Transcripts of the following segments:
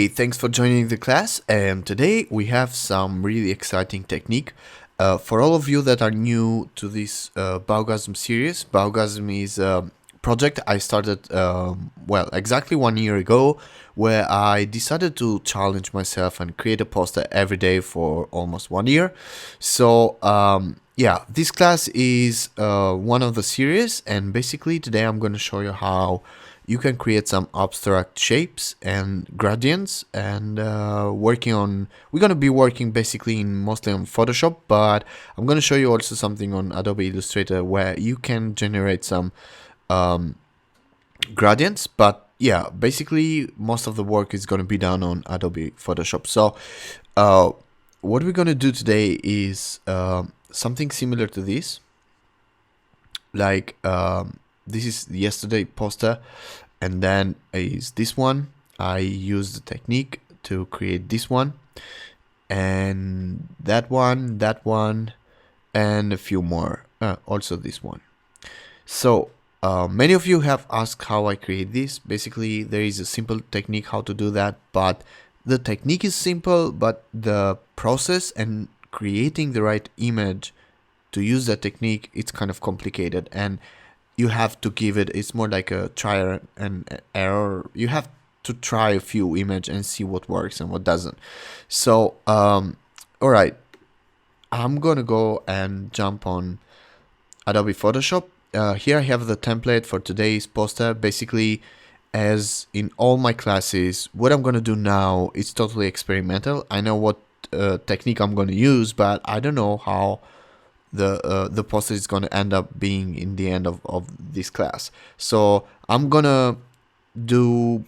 Hey, thanks for joining the class. And today we have some really exciting technique. For all of you that are new to this Baugasm series, Baugasm is a project I started, well, exactly 1 year ago, where I decided to challenge myself and create a poster every day for almost 1 year. So, yeah, this class is one of the series, and basically today I'm going to show you how you can create some abstract shapes and gradients and we're going to be working basically mostly on Photoshop, but I'm going to show you also something on Adobe Illustrator where you can generate some um, gradients. But yeah, basically most of the work is going to be done on Adobe Photoshop. So uh, what we're going to do today is something similar to this, like this is yesterday poster, and then is this one. I use the technique to create this one, and that one, and a few more, also this one. So many of you have asked how I create this. Basically there is a simple technique how to do that, but the technique is simple, but the process and creating the right image to use that technique, it's kind of complicated, and you have to give it's more like a try and error. You have to try a few images and see what works and what doesn't. So all right, I'm gonna go and jump on Adobe Photoshop. Here I have the template for today's poster. Basically, as in all my classes, what I'm gonna do now is totally experimental. I know what technique I'm gonna use, but I don't know how the poster is going to end up being in the end of this class. So I'm gonna do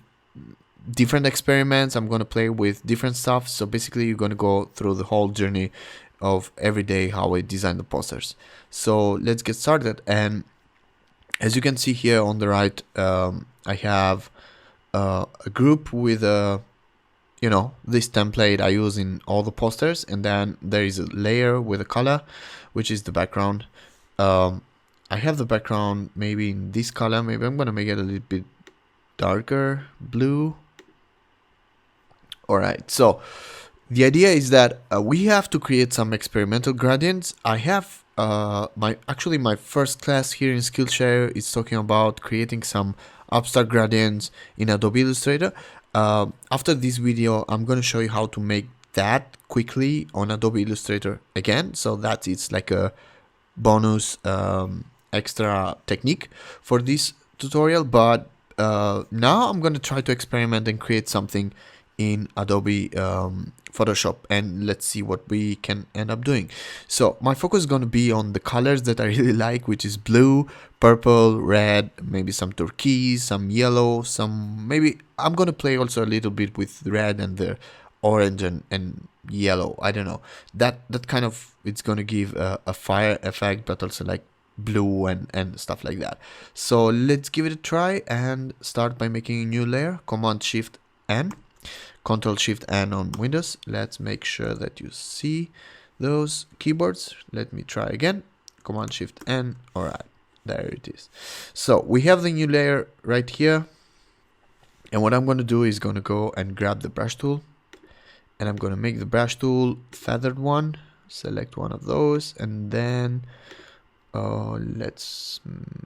different experiments. I'm gonna play with different stuff. So basically you're gonna go through the whole journey of every day how I design the posters. So let's get started. And as you can see here on the right, I have a group with a this template I use in all the posters, and then there is a layer with a color, which is the background. I have the background maybe in this color. Maybe I'm gonna make it a little bit darker blue. All right, so the idea is that we have to create some experimental gradients. I have my first class here in Skillshare is talking about creating some abstract gradients in Adobe Illustrator. After this video, I'm going to show you how to make that quickly on Adobe Illustrator again. So that it's like a bonus extra technique for this tutorial. But now I'm going to try to experiment and create something in Adobe Photoshop, and let's see what we can end up doing. So my focus is going to be on the colors that I really like, which is blue, purple, red, maybe some turquoise, some yellow, some maybe I'm going to play also a little bit with red and the orange and yellow. I don't know, that kind of, it's going to give a fire effect, but also like blue and stuff like that. So let's give it a try and start by making a new layer. Command Shift N, Control Shift N on Windows. Let's make sure that you see those keyboards. Let me try again. Command Shift N. All right, there it is. So we have the new layer right here. And what I'm going to do is going to go and grab the brush tool, and I'm going to make the brush tool feathered one. Select one of those, and then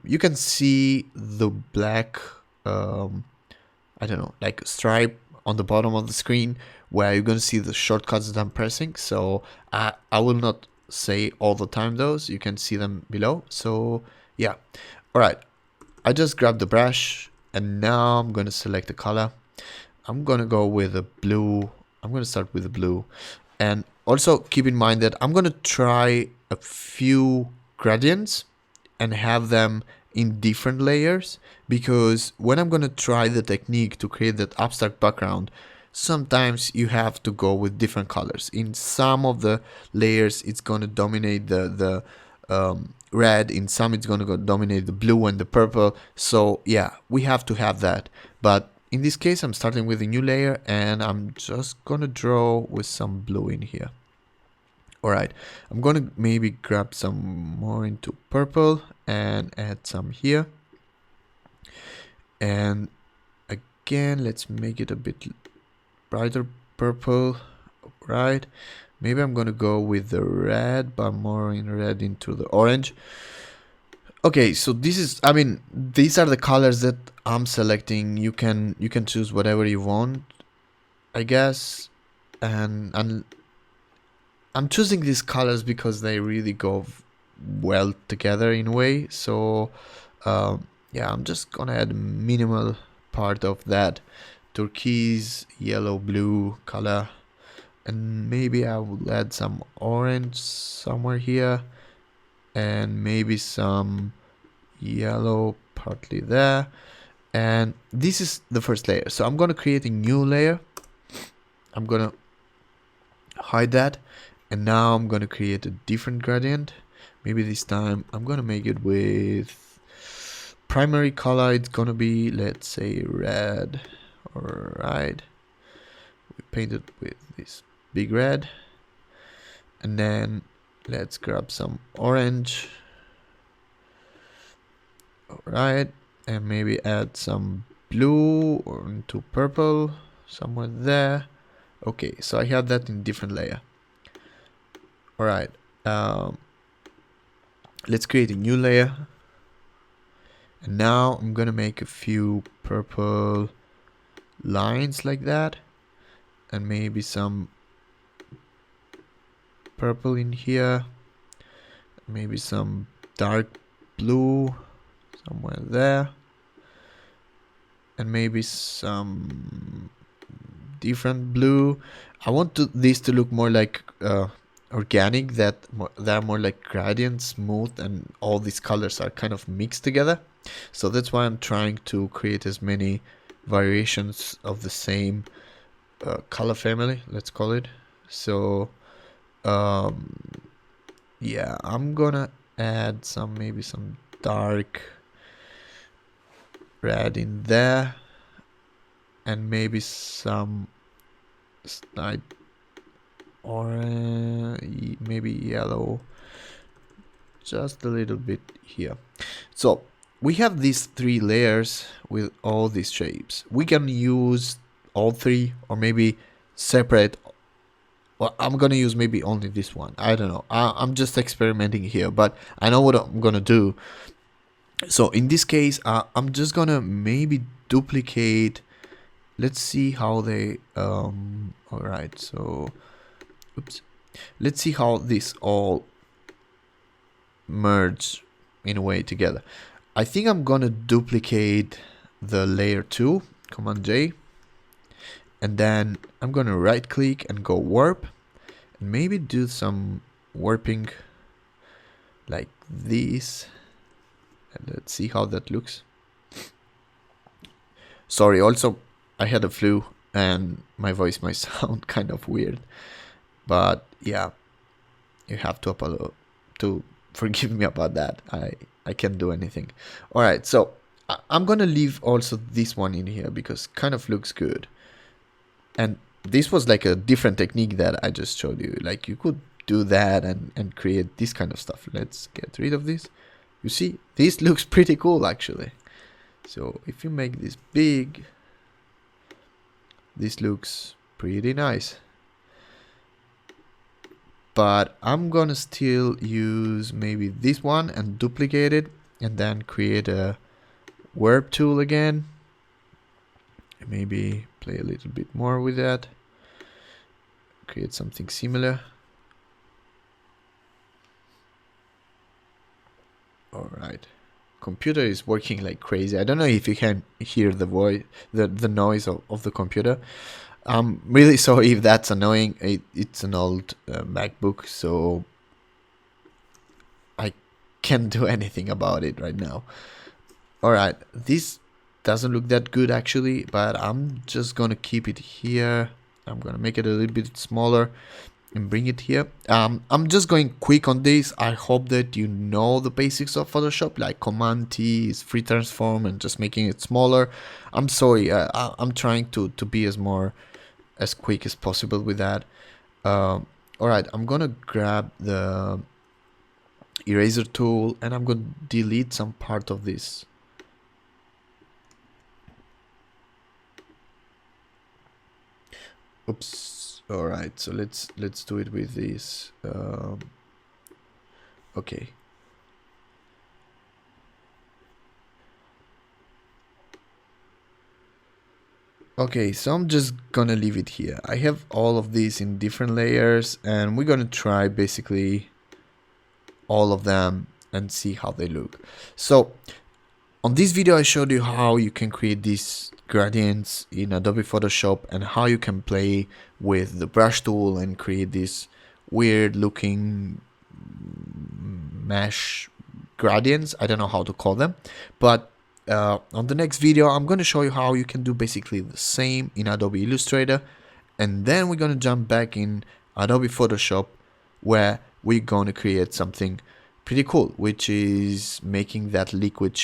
you can see the black I don't know, like stripe on the bottom of the screen where you're going to see the shortcuts that I'm pressing. So I will not say all the time those, you can see them below. So yeah, all right, I just grabbed the brush, and now I'm going to select the color. I'm going to go with a blue. I'm going to start with the blue, and also keep in mind that I'm going to try a few gradients and have them in different layers, because when I'm going to try the technique to create that abstract background, sometimes you have to go with different colors. In some of the layers it's going to dominate the red, in some it's going to dominate the blue and the purple. So yeah, we have to have that. But in this case I'm starting with a new layer, and I'm just going to draw with some blue in here. All right, I'm going to maybe grab some more into purple and add some here. And again, let's make it a bit brighter purple, right? Maybe I'm gonna go with the red, but more in red into the orange. Okay, so this is, I mean, these are the colors that I'm selecting. You can choose whatever you want, I guess. And I'm choosing these colors because they really go well together in a way. So yeah, I'm just gonna add a minimal part of that turquoise, yellow, blue color, and maybe I will add some orange somewhere here, and maybe some yellow partly there. And this is the first layer, so I'm gonna create a new layer. I'm gonna hide that, and now I'm gonna create a different gradient. Maybe this time I'm gonna make it with primary color. It's gonna be, let's say, red. Alright, we paint it with this big red, and then let's grab some orange. Alright, and maybe add some blue or into purple somewhere there. Okay, so I have that in different layer. Alright, let's create a new layer, and now I'm gonna make a few purple lines like that, and maybe some purple in here, maybe some dark blue somewhere there, and maybe some different blue. I want this to look more like organic, that they're more like gradient, smooth, and all these colors are kind of mixed together. So that's why I'm trying to create as many variations of the same color family, let's call it. So yeah, I'm gonna add some, maybe some dark red in there, and maybe some light orange, maybe yellow, just a little bit here. So we have these three layers with all these shapes. We can use all three, or maybe separate. Well, I'm gonna use maybe only this one. I don't know. I'm just experimenting here, but I know what I'm gonna do. So in this case, I'm just gonna maybe duplicate. Let's see how they. All right. So, oops. Let's see how this all merge in a way together. I think I'm gonna duplicate the layer 2, Command J, and then I'm gonna right click and go warp, and maybe do some warping like this, and let's see how that looks. Sorry, also I had a flu and my voice might sound kind of weird, but yeah, you have to forgive me about that. I can't do anything. All right, so I'm gonna leave also this one in here because kind of looks good. And this was like a different technique that I just showed you. Like you could do that and create this kind of stuff. Let's get rid of this. You see, this looks pretty cool actually. So if you make this big, this looks pretty nice. But I'm gonna still use maybe this one and duplicate it, and then create a warp tool again. Maybe play a little bit more with that. Create something similar. All right. Computer is working like crazy. I don't know if you can hear the voice, the noise of the computer. I'm really sorry if that's annoying. It's an old MacBook, so I can't do anything about it right now. Alright, this doesn't look that good actually, but I'm just gonna keep it here. I'm gonna make it a little bit smaller and bring it here. I'm just going quick on this. I hope that you know the basics of Photoshop, like Command T is free transform and just making it smaller. I'm sorry, I'm trying to be as quick as possible with that. Alright, I'm gonna grab the eraser tool and I'm gonna delete some part of this. Oops. All right, so let's do it with this. Okay. Okay, so I'm just gonna leave it here. I have all of these in different layers, and we're gonna try basically all of them and see how they look. So on this video I showed you how you can create these gradients in Adobe Photoshop and how you can play with the brush tool and create these weird looking mesh gradients. I don't know how to call them, but on the next video I'm going to show you how you can do basically the same in Adobe Illustrator, and then we're going to jump back in Adobe Photoshop where we're going to create something pretty cool, which is making that liquid